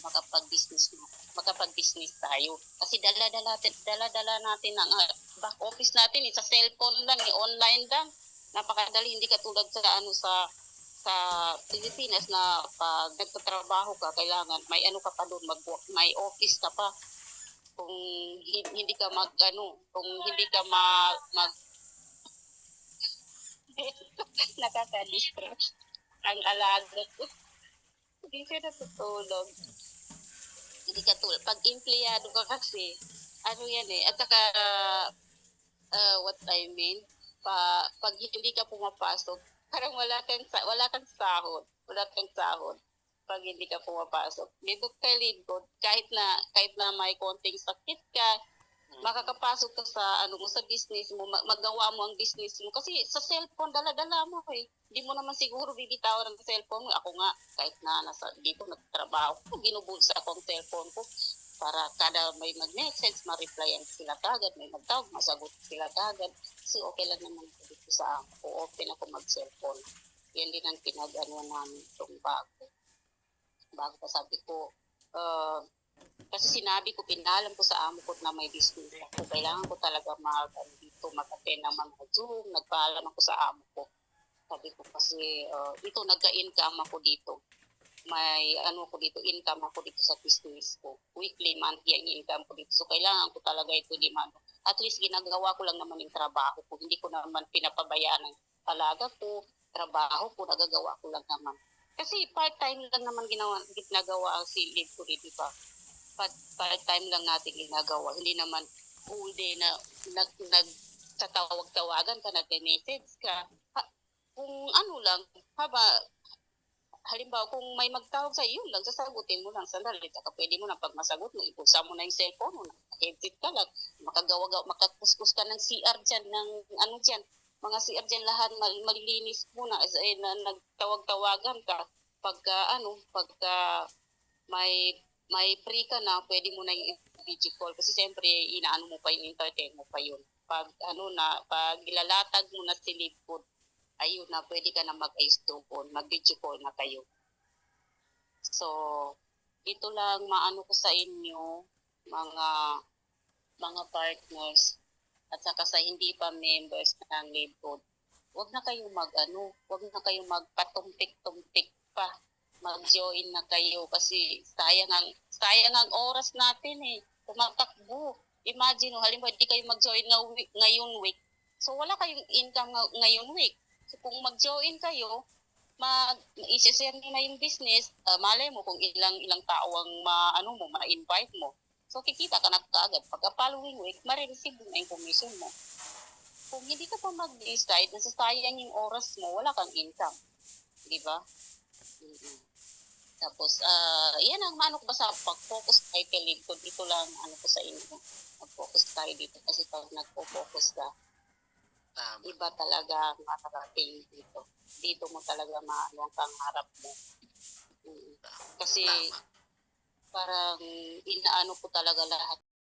makapag-business tayo. Kasi dala-dala natin ang back office natin sa cellphone lang, online lang. Napakadali, hindi katulad sa sa Pilipinas na pag nagtatrabaho ka, kailangan may ano ka pa doon, may office ka pa. Kung hindi ka kung hindi ka mag nakaka-distress ang alaga ko. Hindi siya natutulog. Hindi katulad. Pag empleyado ka kasi, ano yan eh. At saka, what I mean, pag hindi ka pumapasok, parang wala kang sahod. Wala kang sahod pag hindi ka pumapasok. Dito kay Lidcode, kahit na may konting sakit ka, makakapasok ka sa sa business mo, magawa mo ang business mo kasi sa cellphone dala-dala mo eh. Hindi mo naman siguro bibitawan ng cellphone mo. Ako nga kahit na nasa dito nagtrabaho, binubulsa ko ang cellphone ko para kada may mag-message, ma-replyan sila kagad, may magtawag, masagot sila kagad. Kasi okay lang naman dito sa ako, open ako mag-cellphone. Yan din ang pinag-ano namin itong bago pa sabi ko, kasi sinabi ko, pinalam ko sa amo ko na may business ako. Kailangan ko talaga mag-attend ng mga Zoom. Nagpaalam ako sa amo ko. Sabi ko kasi, ito, nagka-income ako dito. May income ako dito sa business ko. Weekly, monthly ang income ko dito. So, kailangan ko talaga ito at least ginagawa ko lang naman yung trabaho ko. Hindi ko naman pinapabayaan ang alaga ko, trabaho ko, nagagawa ko lang naman. Kasi part-time lang naman ginagawa ang silid ko dito pa. Part-time lang natin ginagawa. Hindi naman whole day na nagtatawag-tawagan ka, nag-message ka. Kung ano lang, halimbawa kung may magtawag sa iyo, lang sasagutin mo lang sandali. Saka pwede mo na pag masagot mo, ipulsa mo na yung cellphone mo, headset ka lang, makakuskus ka ng CR dyan, dyan, mga CR dyan lahat, malilinis mo na, nagtawag-tawagan ka, pagka may free ka na, pwede mo na yung video call, kasi siyempre, inaano mo pa yung entertain mo pa yun. Pag ilalatag mo na si Lidcode, ayun na, pwede ka na mag-ayos doon, mag-video call na kayo. So, ito lang maano ko sa inyo, mga partners, at saka sa hindi pa members ng Lidcode, huwag na kayong magpatumpik-tumpik pa. Mag-join na kayo kasi sayang ang oras natin eh. Tumatakbo. Imagine, halimbawa, hindi kayo mag-join ngayong week. So, wala kayong income ngayong week. So, kung mag-join kayo, i-share nyo na yung business, malay mo kung ilang tao ang ma-invite mo. So, kikita ka na kaagad. Pagka following week, ma-receive na yung commission mo. Kung hindi ka pa mag-decide, nasasayang yung oras mo, wala kang income. Di ba? Tapos, yan ang ko ba sa pag-focus tayo kay Lidcode. Ito lang ko sa inyo. Mag-focus tayo dito kasi pag nag-focus ka, iba talaga makarating dito. Dito mo talaga ang pangarap mo. Kasi parang inaano ko talaga lahat